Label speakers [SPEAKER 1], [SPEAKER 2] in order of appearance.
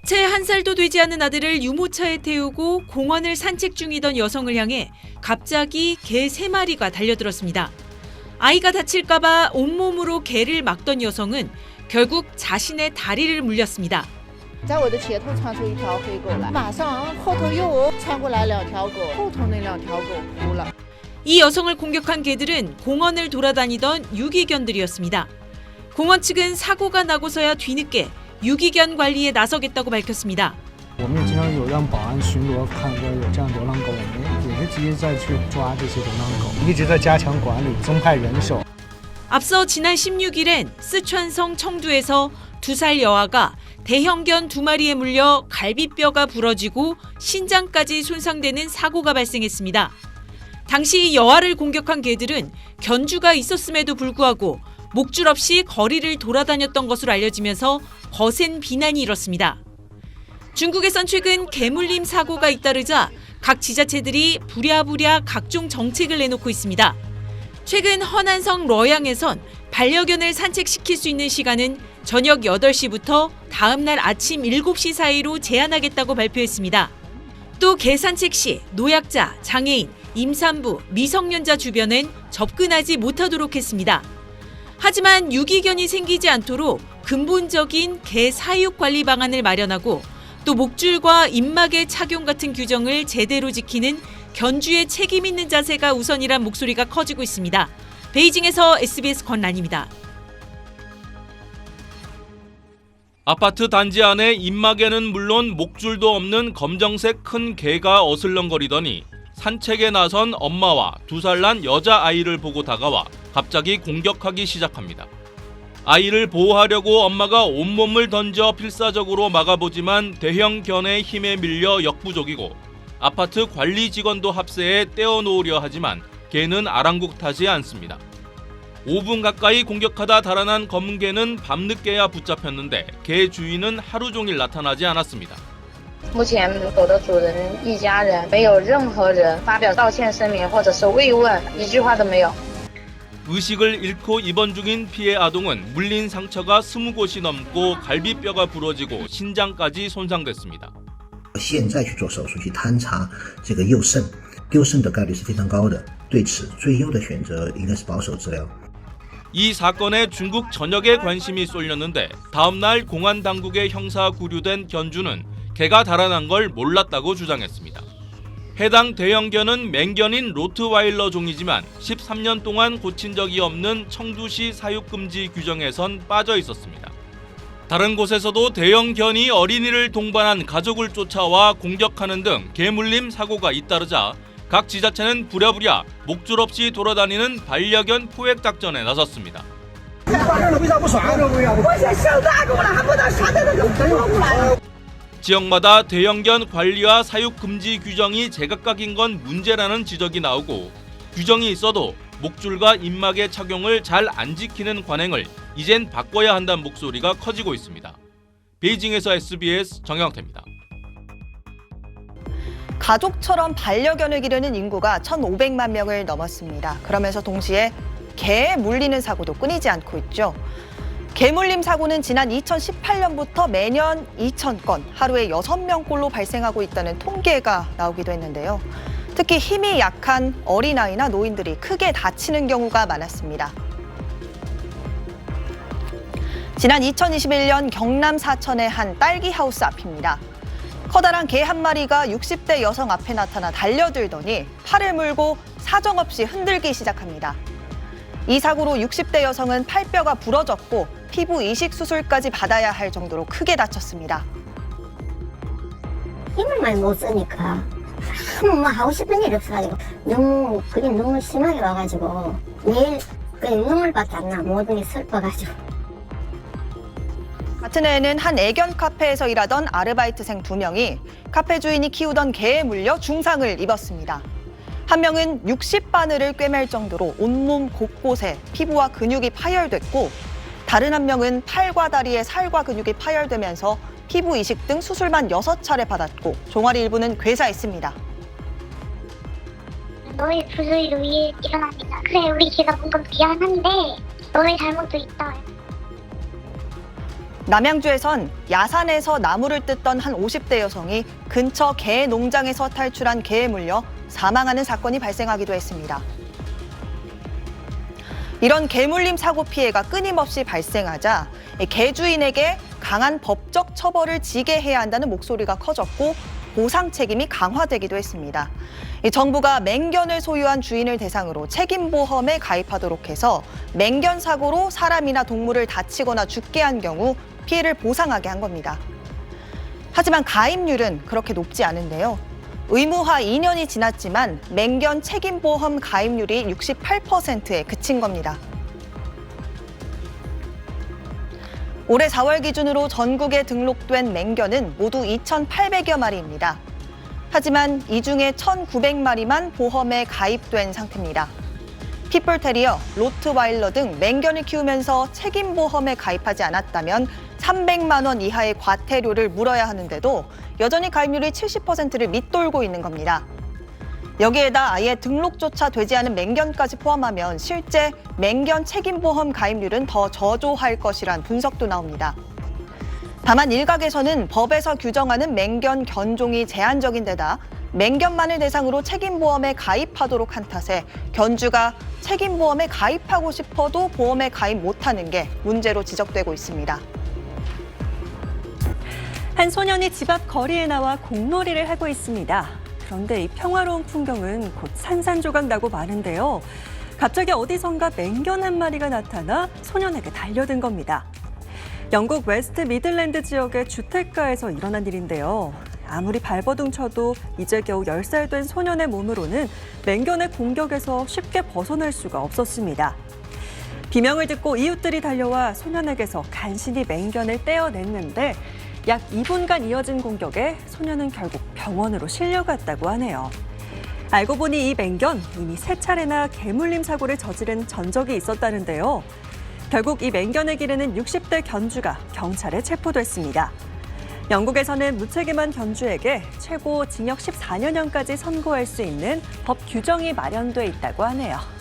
[SPEAKER 1] 채 한 살도 되지 않은 아들을 유모차에 태우고 공원을 산책 중이던 여성을 향해 갑자기 개 3마리가 달려들었습니다. 아이가 다칠까 봐 온몸으로 개를 막던 여성은 결국 자신의 다리를 물렸습니다.
[SPEAKER 2] 在我的前头窜出一条黑狗来，马上后头又窜过来2条狗，后头那2条狗哭了。
[SPEAKER 1] 이 여성을 공격한 개들은 공원을 돌아다니던 유기견들이었습니다. 공원 측은 사고가 나고서야 뒤늦게 유기견 관리에 나서겠다고 밝혔습니다.
[SPEAKER 3] 我们也经常有让保安巡逻，看到有这样流浪狗，我们也是直接再去抓这些流浪狗，一直在加强管理，增派人手。
[SPEAKER 1] 앞서 지난 16일엔 쓰촨성 청두에서 2살 여아가 대형견 2마리에 물려 갈비뼈가 부러지고 신장까지 손상되는 사고가 발생했습니다. 당시 여아를 공격한 개들은 견주가 있었음에도 불구하고 목줄 없이 거리를 돌아다녔던 것으로 알려지면서 거센 비난이 일었습니다. 중국에선 최근 개물림 사고가 잇따르자 각 지자체들이 부랴부랴 각종 정책을 내놓고 있습니다. 최근 허난성 러양에선 반려견을 산책시킬 수 있는 시간은 저녁 8시부터 다음 날 아침 7시 사이로 제한하겠다고 발표했습니다. 또 개 산책 시 노약자, 장애인, 임산부, 미성년자 주변엔 접근하지 못하도록 했습니다. 하지만 유기견이 생기지 않도록 근본적인 개 사육 관리 방안을 마련하고 또 목줄과 입막의 착용 같은 규정을 제대로 지키는 견주의 책임 있는 자세가 우선이란 목소리가 커지고 있습니다. 베이징에서 SBS 권란입니다.
[SPEAKER 4] 아파트 단지 안에 입막에는 물론 목줄도 없는 검정색 큰 개가 어슬렁거리더니 산책에 나선 엄마와 2살 난 여자아이를 보고 다가와 갑자기 공격하기 시작합니다. 아이를 보호하려고 엄마가 온몸을 던져 필사적으로 막아보지만 대형 견의 힘에 밀려 역부족이고 아파트 관리 직원도 합세해 떼어놓으려 하지만 개는 아랑곳하지 않습니다. 5분 가까이 공격하다 달아난 검은 개는 밤늦게야 붙잡혔는데 개 주인은 하루 종일 나타나지 않았습니다.
[SPEAKER 5] 目前狗的主人一家人没有任何人发表道歉声明或者是慰问，一句话都没有。
[SPEAKER 4] 의식을 잃고 입원 중인 피해 아동은 물린 상처가 20곳이 넘고 갈비뼈가 부러지고 신장까지 손상됐습니다.
[SPEAKER 6] 现在去做手术去探查这个右肾，丢肾的概率是非常高的。对此，最优的选择应该是保守治疗。
[SPEAKER 4] 이 사건에 중국 전역에 관심이 쏠렸는데 다음 날 공안 당국에 형사 구류된 견주는 개가 달아난 걸 몰랐다고 주장했습니다. 해당 대형견은 맹견인 로트와일러 종이지만 13년 동안 고친 적이 없는 청두시 사육금지 규정에선 빠져 있었습니다. 다른 곳에서도 대형견이 어린이를 동반한 가족을 쫓아와 공격하는 등 개물림 사고가 잇따르자 각 지자체는 부랴부랴 목줄 없이 돌아다니는 반려견 포획 작전에 나섰습니다. 지역마다 대형견 관리와 사육 금지 규정이 제각각인 건 문제라는 지적이 나오고 규정이 있어도 목줄과 입막의 착용을 잘 안 지키는 관행을 이젠 바꿔야 한다는 목소리가 커지고 있습니다. 베이징에서 SBS 정영태입니다.
[SPEAKER 7] 가족처럼 반려견을 기르는 인구가 1,500만 명을 넘었습니다. 그러면서 동시에 개에 물리는 사고도 끊이지 않고 있죠. 개물림 사고는 지난 2018년부터 매년 2,000건, 하루에 6명꼴로 발생하고 있다는 통계가 나오기도 했는데요. 특히 힘이 약한 어린아이나 노인들이 크게 다치는 경우가 많았습니다. 지난 2021년 경남 사천의 한 딸기 하우스 앞입니다. 커다란 개 한 마리가 60대 여성 앞에 나타나 달려들더니 팔을 물고 사정없이 흔들기 시작합니다. 이 사고로 60대 여성은 팔뼈가 부러졌고 피부 이식 수술까지 받아야 할 정도로 크게 다쳤습니다.
[SPEAKER 8] 힘을 많이 못 쓰니까 뭐 하고 싶은 일이 없어가지고 그게 너무 심하게 와가지고 매일 그냥 눈물밖에 안 나. 모든 게 슬퍼가지고.
[SPEAKER 7] 같은 해에는 한 애견 카페에서 일하던 아르바이트생 2명이 카페 주인이 키우던 개에 물려 중상을 입었습니다. 한 명은 60바늘을 꿰맬 정도로 온몸 곳곳에 피부와 근육이 파열됐고 다른 한 명은 팔과 다리에 살과 근육이 파열되면서 피부 이식 등 수술만 6차례 받았고 종아리 일부는 괴사했습니다.
[SPEAKER 9] 너의 부주의로 일어납니다. 그래, 우리 걔가 뭔가 미안한데 너의 잘못도 있다.
[SPEAKER 7] 남양주에선 야산에서 나무를 뜯던 한 50대 여성이 근처 개 농장에서 탈출한 개에 물려 사망하는 사건이 발생하기도 했습니다. 이런 개물림 사고 피해가 끊임없이 발생하자 개 주인에게 강한 법적 처벌을 지게 해야 한다는 목소리가 커졌고 보상 책임이 강화되기도 했습니다. 정부가 맹견을 소유한 주인을 대상으로 책임보험에 가입하도록 해서 맹견 사고로 사람이나 동물을 다치거나 죽게 한 경우 피해를 보상하게 한 겁니다. 하지만 가입률은 그렇게 높지 않은데요. 의무화 2년이 지났지만 맹견 책임보험 가입률이 68%에 그친 겁니다. 올해 4월 기준으로 전국에 등록된 맹견은 모두 2,800여 마리입니다. 하지만 이 중에 1,900마리만 보험에 가입된 상태입니다. 핏불테리어, 로트와일러 등 맹견을 키우면서 책임보험에 가입하지 않았다면 300만 원 이하의 과태료를 물어야 하는데도 여전히 가입률이 70%를 밑돌고 있는 겁니다. 여기에다 아예 등록조차 되지 않은 맹견까지 포함하면 실제 맹견 책임보험 가입률은 더 저조할 것이란 분석도 나옵니다. 다만 일각에서는 법에서 규정하는 맹견 견종이 제한적인 데다 맹견만을 대상으로 책임보험에 가입하도록 한 탓에 견주가 책임보험에 가입하고 싶어도 보험에 가입 못하는 게 문제로 지적되고 있습니다.
[SPEAKER 10] 한 소년이 집 앞 거리에 나와 공놀이를 하고 있습니다. 그런데 이 평화로운 풍경은 곧 산산조각 나고 마는데요. 갑자기 어디선가 맹견 한 마리가 나타나 소년에게 달려든 겁니다. 영국 웨스트 미들랜드 지역의 주택가에서 일어난 일인데요. 아무리 발버둥 쳐도 이제 겨우 10살 된 소년의 몸으로는 맹견의 공격에서 쉽게 벗어날 수가 없었습니다. 비명을 듣고 이웃들이 달려와 소년에게서 간신히 맹견을 떼어냈는데 약 2분간 이어진 공격에 소년은 결국 병원으로 실려갔다고 하네요. 알고 보니 이 맹견 이미 3차례나 개물림 사고를 저지른 전적이 있었다는데요. 결국 이 맹견을 기르는 60대 견주가 경찰에 체포됐습니다. 영국에서는 무책임한 견주에게 최고 징역 14년형까지 선고할 수 있는 법 규정이 마련돼 있다고 하네요.